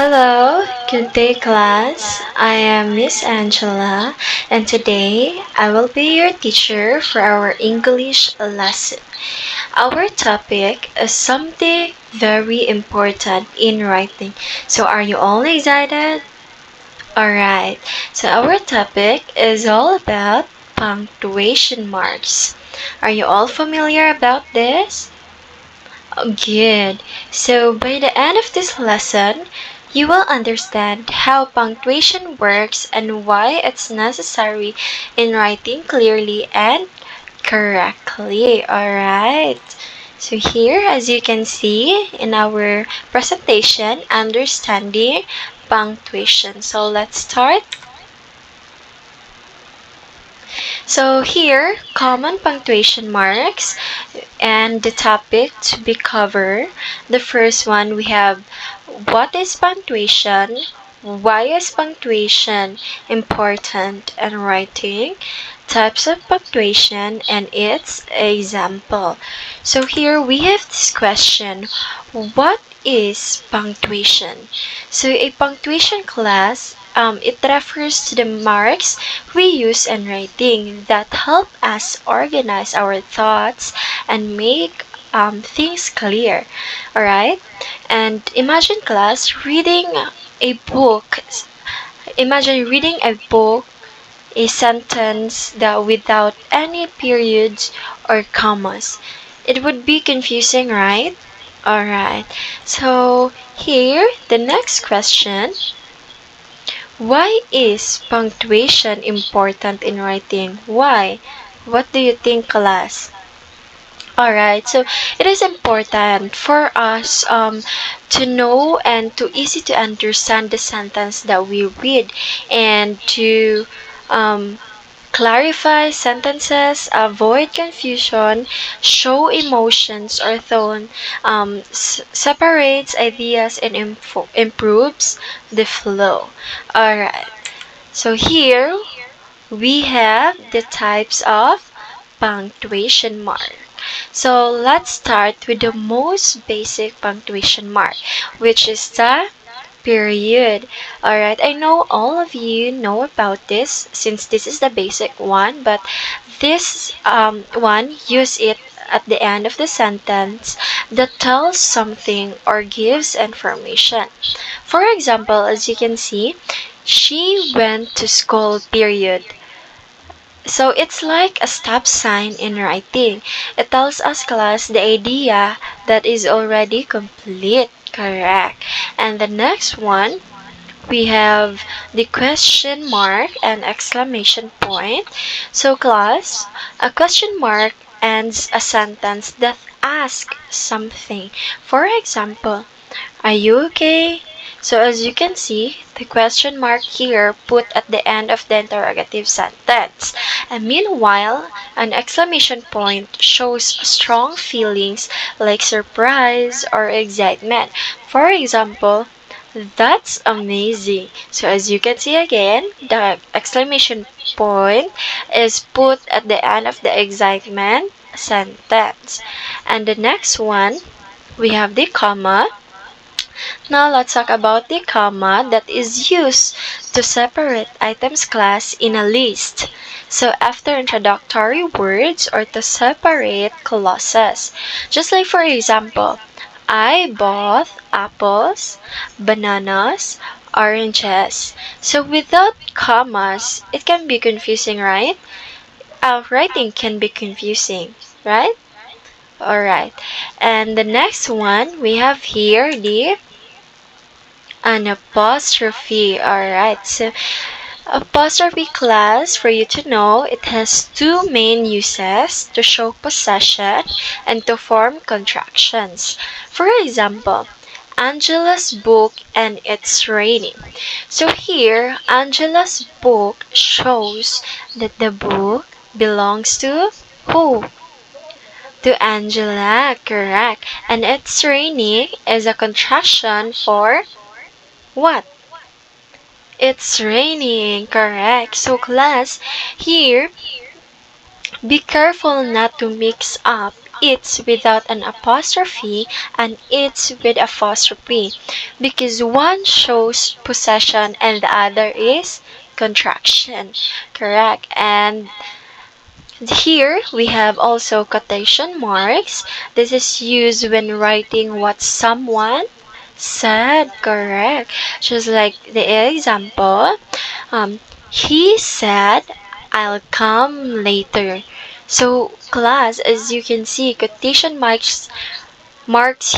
Hello, good day class. I am Miss Angela and today I will be your teacher for our English lesson. Our topic is something very important in writing. So are you all excited? Alright, so our topic is all about punctuation marks. Are you all familiar about this? Oh, good. So by the end of this lesson, you will understand how punctuation works and why it's necessary in writing clearly and correctly. Alright. So here, as you can see in our presentation, understanding punctuation. So let's start. So here, common punctuation marks and the topic to be covered. The first one we have what is punctuation? Why is punctuation important in writing? Types of punctuation and its example. So here we have this question. What is punctuation? So a punctuation class, it refers to the marks we use in writing that help us organize our thoughts and make things clear. Alright? And imagine class reading a book. Imagine reading a book, a sentence that without any periods or commas. It would be confusing, right? Alright. So here, the next question. Why is punctuation important in writing? Why? What do you think, class? Alright, so it is important for us to know and to easy to understand the sentence that we read and to um, clarify sentences, avoid confusion, show emotions or tone, separates ideas and improves the flow. Alright, so here we have the types of punctuation mark. So let's start with the most basic punctuation mark, which is the period. Alright, I know all of you know about this since this is the basic one, but this one use it at the end of the sentence that tells something or gives information. For example, as you can see, she went to school, period. So it's like a stop sign in writing. It tells us class the idea that is already complete. Correct. And the next one, we have the question mark and exclamation point. So class, a question mark ends a sentence that asks something. For example, are you okay? So as you can see, the question mark here put at the end of the interrogative sentence. And meanwhile, an exclamation point shows strong feelings like surprise or excitement. For example, that's amazing. So as you can see again, the exclamation point is put at the end of the excitement sentence. And the next one, we have the comma. Now let's talk about the comma that is used to separate items class in a list. So after introductory words or to separate clauses. Just like for example, I bought apples, bananas, oranges. So without commas, it can be confusing, right? Writing can be confusing, right? Alright. And the next one, we have here the an apostrophe. Alright, so apostrophe class, for you to know, it has two main uses to show possession and to form contractions. For example, Angela's book and it's raining. So here, Angela's book shows that the book belongs to who? To Angela, correct. And it's raining is a contraction for what? It's raining, correct. So class, here, be careful not to mix up it's without an apostrophe and it's with apostrophe because one shows possession and the other is contraction. Correct. And here we have also quotation marks. This is used when writing what someone said. Correct. Just like the example, he said, I'll come later. So class, as you can see, quotation marks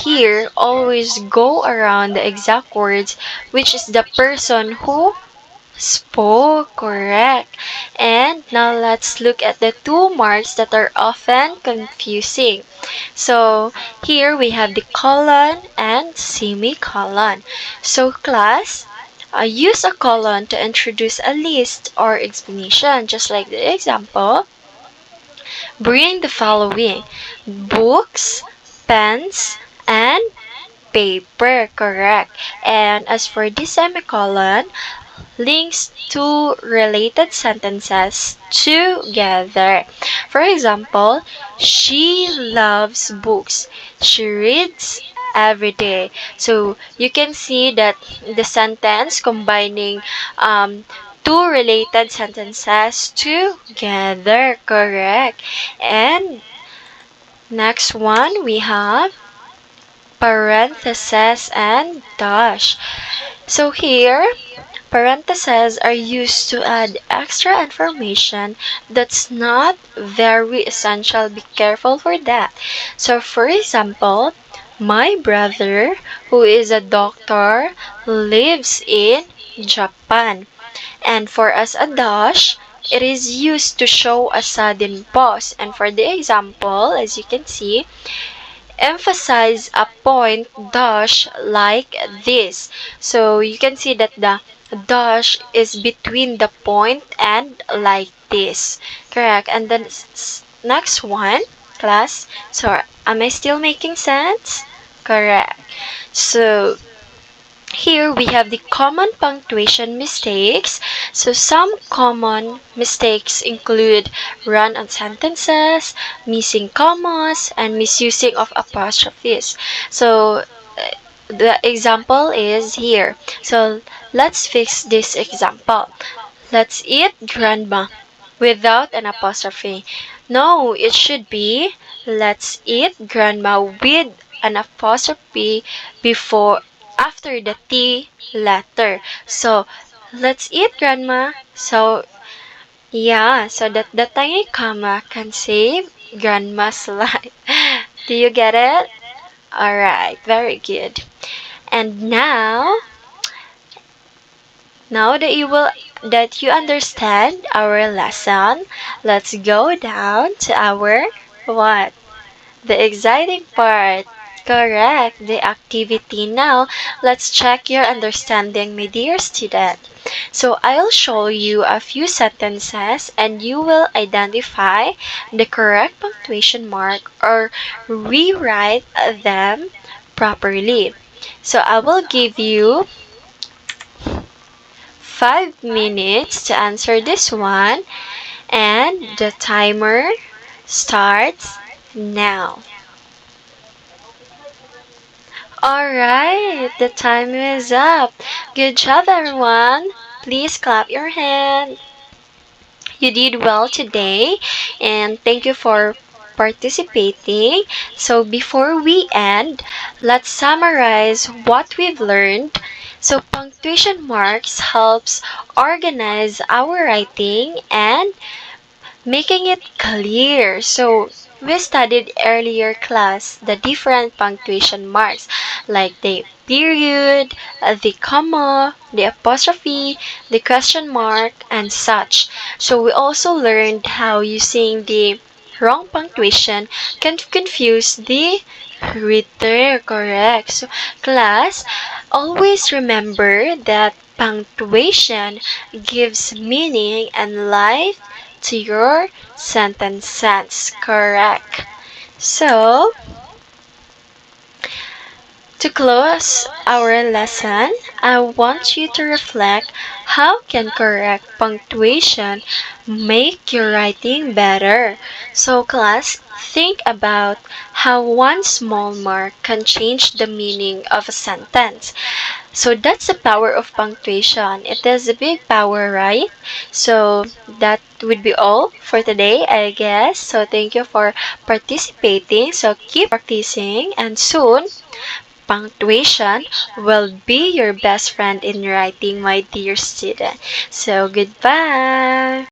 here always go around the exact words, which is the person who spoke. Correct. And now let's look at the two marks that are often confusing. So here we have the colon and semicolon. So class, use a colon to introduce a list or explanation, just like the example. Bring the following: books, pens, and paper. Correct. And as for the semicolon, links two related sentences together. For example, she loves books. She reads every day. So you can see that the sentence combining two related sentences together. Correct. And next one we have parentheses and dash. So here, parentheses are used to add extra information that's not very essential. Be careful for that. So for example, my brother, who is a doctor, lives in Japan. And for us a dash, it is used to show a sudden pause. And for the example, as you can see, emphasize a point dash like this. So you can see that the dash is between the point and like this. Correct. And then next one, class. So am I still making sense? Correct. So here we have the common punctuation mistakes. So some common mistakes include run-on sentences, missing commas, and misusing of apostrophes. So the example is here. So let's fix this example. Let's eat grandma without an apostrophe. No, it should be let's eat grandma with an apostrophe before after the T letter. So let's eat grandma. So yeah, so that the tiny comma can save grandma's life. Do you get it? Alright, very good. And now that you understand our lesson, let's go down to our what? The exciting part. Correct, the activity. Now, let's check your understanding, my dear student. So, I'll show you a few sentences and you will identify the correct punctuation mark or rewrite them properly. So, I will give you 5 minutes to answer this one, and the timer starts now. Alright, the time is up. Good job, everyone. Please clap your hand. You did well today, and thank you for participating. So, before we end, let's summarize what we've learned. So, punctuation marks helps organize our writing and making it clear. So, we studied earlier class the different punctuation marks like the period, the comma, the apostrophe, the question mark, and such. So, we also learned how using the wrong punctuation can confuse the reader. Correct. So, class, always remember that punctuation gives meaning and life to your sentence. Correct. So, To close our lesson, I want you to reflect how can correct punctuation make your writing better. So class, think about how one small mark can change the meaning of a sentence. So that's the power of punctuation. It is a big power, right? So that would be all for today, I guess. So thank you for participating. So keep practicing and soon punctuation will be your best friend in writing, my dear student. So goodbye.